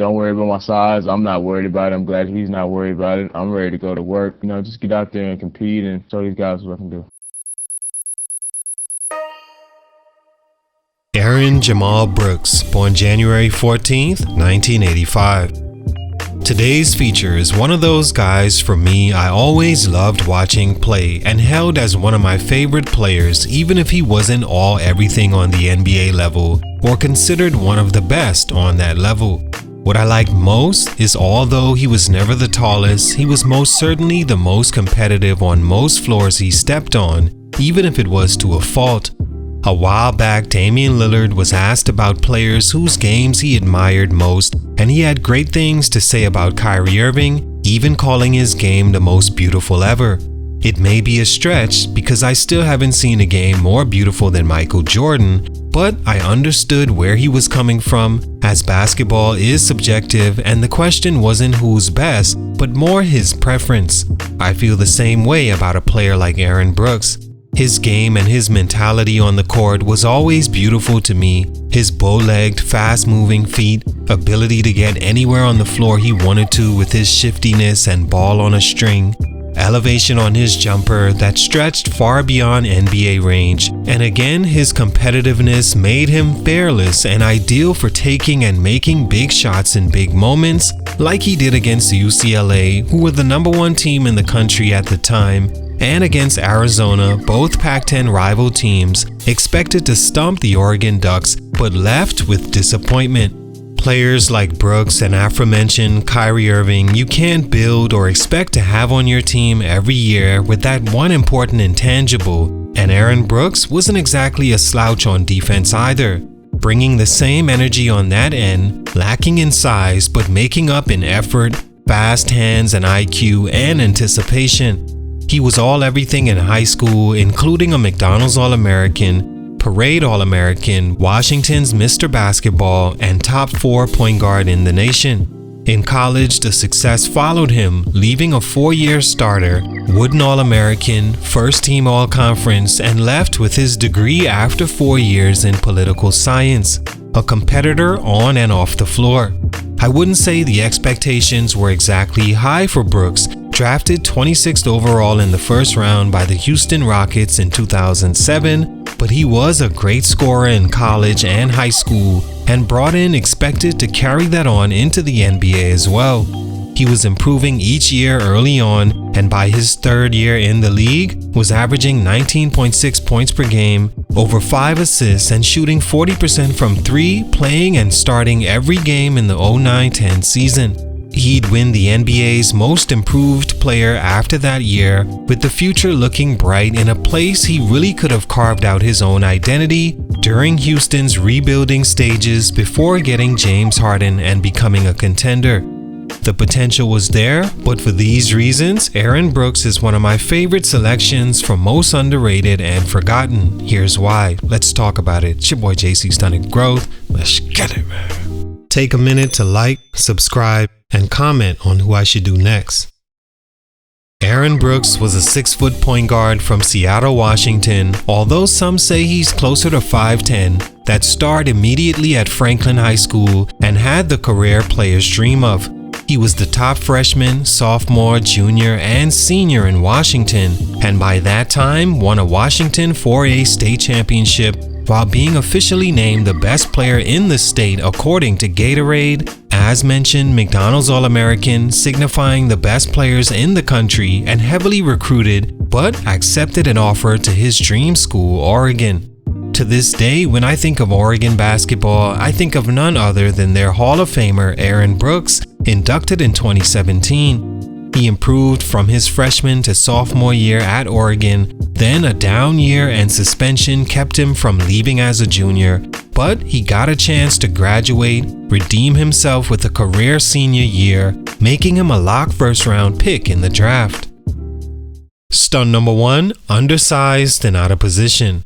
Don't worry about my size. I'm not worried about it. I'm glad he's not worried about it. I'm ready to go to work. Just get out there and compete and show these guys what I can do. Aaron Jamal Brooks, born January 14th, 1985. Today's feature is one of those guys for me I always loved watching play and held as one of my favorite players even if he wasn't all everything on the NBA level or considered one of the best on that level. What I liked most is although he was never the tallest, he was most certainly the most competitive on most floors he stepped on, even if it was to a fault. A while back, Damian Lillard was asked about players whose games he admired most, and he had great things to say about Kyrie Irving, even calling his game the most beautiful ever. It may be a stretch because I still haven't seen a game more beautiful than Michael Jordan, but I understood where he was coming from, as basketball is subjective and the question wasn't who's best, but more his preference. I feel the same way about a player like Aaron Brooks. His game and his mentality on the court was always beautiful to me. His bow-legged, fast-moving feet, ability to get anywhere on the floor he wanted to with his shiftiness and ball on a string, elevation on his jumper that stretched far beyond NBA range, and again his competitiveness made him fearless and ideal for taking and making big shots in big moments, like he did against UCLA, who were the #1 team in the country at the time, and against Arizona, both Pac-10 rival teams, expected to stomp the Oregon Ducks but left with disappointment. Players like Brooks and aforementioned Kyrie Irving you can't build or expect to have on your team every year with that one important intangible, and Aaron Brooks wasn't exactly a slouch on defense either, bringing the same energy on that end, lacking in size but making up in effort, fast hands and IQ and anticipation. He was all everything in high school, including a McDonald's All-American, Parade All-American, Washington's Mr. Basketball, and top 4 point guard in the nation. In college, the success followed him, leaving a 4-year starter, Wooden All-American, first team All-Conference, and left with his degree after 4 years in political science, a competitor on and off the floor. I wouldn't say the expectations were exactly high for Brooks, drafted 26th overall in the first round by the Houston Rockets in 2007, but he was a great scorer in college and high school and brought in expected to carry that on into the NBA as well. He was improving each year early on, and by his 3rd year in the league, was averaging 19.6 points per game, over 5 assists, and shooting 40% from 3, playing and starting every game in the 09-10 season. He'd win the NBA's Most Improved Player after that year, with the future looking bright in a place he really could have carved out his own identity during Houston's rebuilding stages before getting James Harden and becoming a contender. The potential was there, but for these reasons, Aaron Brooks is one of my favorite selections for most underrated and forgotten. Here's why. Let's talk about it. It's your boy JC Stunted Growth. Let's get it, man. Take a minute to like, subscribe, and comment on who I should do next. Aaron Brooks was a 6-foot point guard from Seattle, Washington, although some say he's closer to 5'10", that starred immediately at Franklin High School and had the career players dream of. He was the top freshman, sophomore, junior, and senior in Washington, and by that time won a Washington 4A state championship while being officially named the best player in the state according to Gatorade. As mentioned, McDonald's All-American, signifying the best players in the country, and heavily recruited, but accepted an offer to his dream school, Oregon. To this day, when I think of Oregon basketball, I think of none other than their Hall of Famer Aaron Brooks, inducted in 2017. He improved from his freshman to sophomore year at Oregon, then a down year and suspension kept him from leaving as a junior, but he got a chance to graduate, redeem himself with a career senior year, making him a lock first-round pick in the draft. Stunt number 1, undersized and out of position.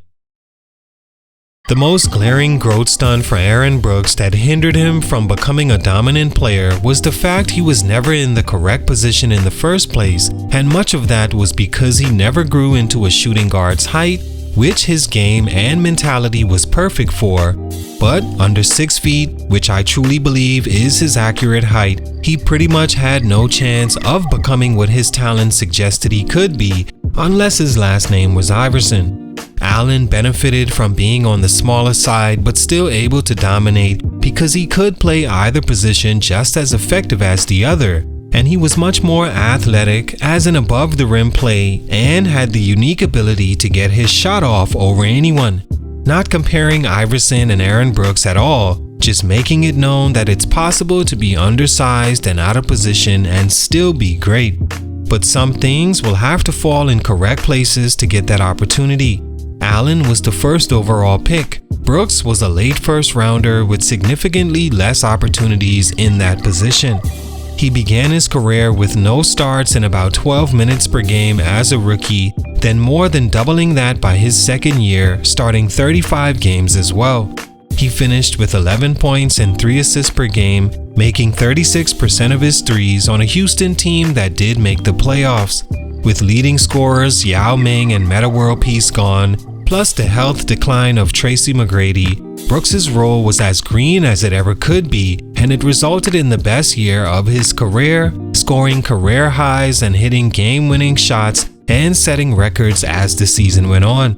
The most glaring growth stunt for Aaron Brooks that hindered him from becoming a dominant player was the fact he was never in the correct position in the first place, and much of that was because he never grew into a shooting guard's height, which his game and mentality was perfect for, but under 6 feet, which I truly believe is his accurate height, he pretty much had no chance of becoming what his talent suggested he could be unless his last name was Iverson. Allen benefited from being on the smaller side but still able to dominate because he could play either position just as effective as the other, and he was much more athletic as an above the rim play and had the unique ability to get his shot off over anyone. Not comparing Iverson and Aaron Brooks at all, just making it known that it's possible to be undersized and out of position and still be great. But some things will have to fall in correct places to get that opportunity. Allen was the first overall pick. Brooks was a late first rounder with significantly less opportunities in that position. He began his career with no starts and about 12 minutes per game as a rookie, then more than doubling that by his second year, starting 35 games as well. He finished with 11 points and 3 assists per game, making 36% of his threes on a Houston team that did make the playoffs. With leading scorers Yao Ming and Metta World Peace gone, plus the health decline of Tracy McGrady, Brooks' role was as green as it ever could be, and it resulted in the best year of his career, scoring career highs and hitting game-winning shots and setting records as the season went on.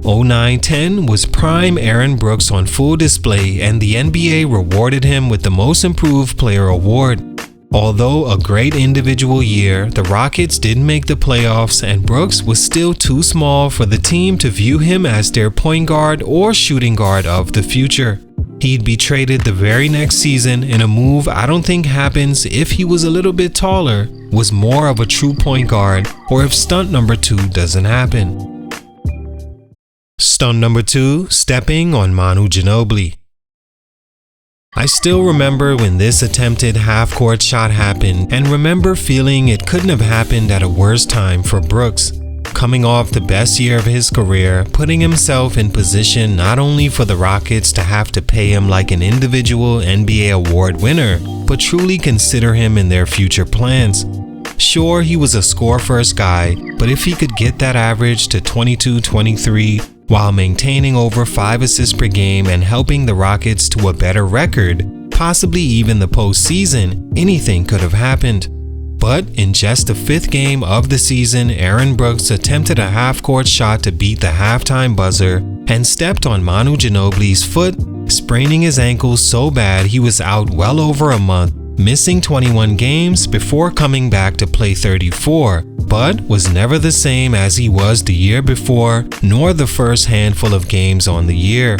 09-10 was prime Aaron Brooks on full display, and the NBA rewarded him with the Most Improved Player award. Although a great individual year, the Rockets didn't make the playoffs and Brooks was still too small for the team to view him as their point guard or shooting guard of the future. He'd be traded the very next season in a move I don't think happens if he was a little bit taller, was more of a true point guard, or if stunt number 2 doesn't happen. Stunt number 2, stepping on Manu Ginobili. I still remember when this attempted half-court shot happened and remember feeling it couldn't have happened at a worse time for Brooks. Coming off the best year of his career, putting himself in position not only for the Rockets to have to pay him like an individual NBA award winner, but truly consider him in their future plans. Sure, he was a score-first guy, but if he could get that average to 22-23, while maintaining over 5 assists per game and helping the Rockets to a better record, possibly even the postseason, anything could have happened. But in just the 5th game of the season, Aaron Brooks attempted a half-court shot to beat the halftime buzzer and stepped on Manu Ginobili's foot, spraining his ankle so bad he was out well over a month, missing 21 games before coming back to play 34, but was never the same as he was the year before, nor the first handful of games on the year.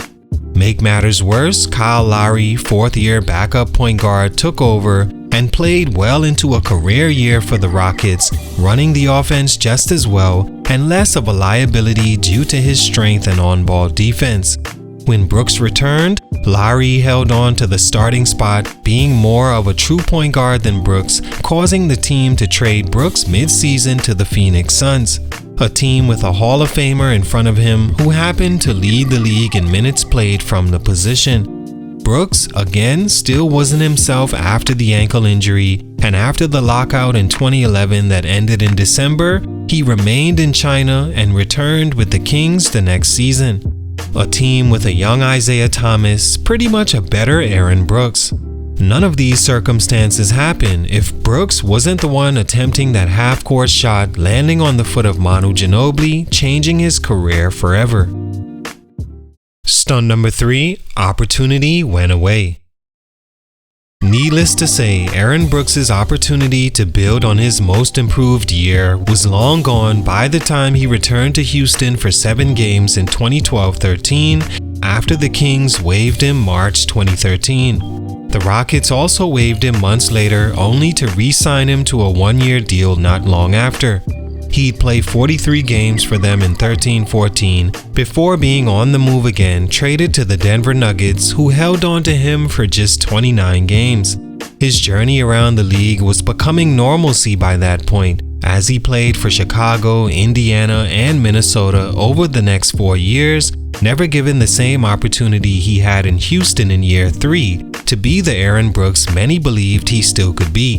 Make matters worse, Kyle Lowry, 4th-year backup point guard, took over and played well into a career year for the Rockets, running the offense just as well and less of a liability due to his strength and on-ball defense. When Brooks returned, Lowry held on to the starting spot, being more of a true point guard than Brooks, causing the team to trade Brooks mid-season to the Phoenix Suns, a team with a Hall of Famer in front of him who happened to lead the league in minutes played from the position. Brooks, again, still wasn't himself after the ankle injury, and after the lockout in 2011 that ended in December, he remained in China and returned with the Kings the next season. A team with a young Isaiah Thomas, pretty much a better Aaron Brooks. None of these circumstances happen if Brooks wasn't the one attempting that half-court shot, landing on the foot of Manu Ginobili, changing his career forever. Stunt number 3, opportunity went away. Needless to say, Aaron Brooks' opportunity to build on his most improved year was long gone by the time he returned to Houston for 7 games in 2012-13 after the Kings waived him March 2013. The Rockets also waived him months later, only to re-sign him to a 1-year deal not long after. He'd play 43 games for them in 13-14 before being on the move again, traded to the Denver Nuggets, who held on to him for just 29 games. His journey around the league was becoming normalcy by that point, as he played for Chicago, Indiana, and Minnesota over the next 4 years, never given the same opportunity he had in Houston in year 3 to be the Aaron Brooks many believed he still could be.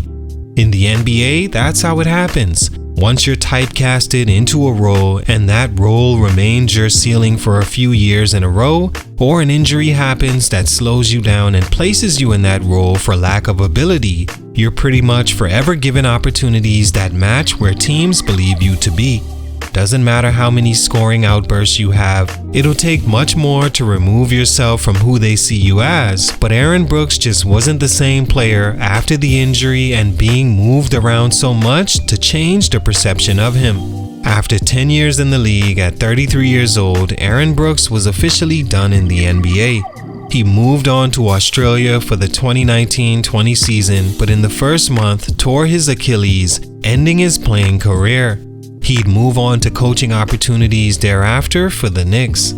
In the NBA, that's how it happens. Once you're typecasted into a role and that role remains your ceiling for a few years in a row, or an injury happens that slows you down and places you in that role for lack of ability, you're pretty much forever given opportunities that match where teams believe you to be. Doesn't matter how many scoring outbursts you have, it'll take much more to remove yourself from who they see you as. But Aaron Brooks just wasn't the same player after the injury and being moved around so much to change the perception of him. After 10 years in the league at 33 years old, Aaron Brooks was officially done in the NBA. He moved on to Australia for the 2019-20 season, but in the first month tore his Achilles, ending his playing career. He'd move on to coaching opportunities thereafter for the Knicks.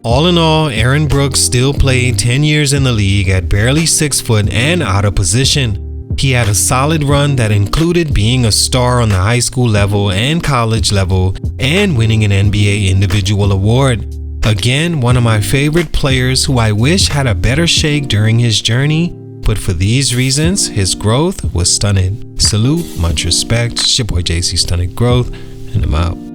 All in all, Aaron Brooks still played 10 years in the league at barely 6 foot and out of position. He had a solid run that included being a star on the high school level and college level and winning an NBA individual award. Again, one of my favorite players who I wish had a better shake during his journey, but for these reasons, his growth was stunted. Salute, much respect. It's your boy JC Stunted Growth, and I'm out.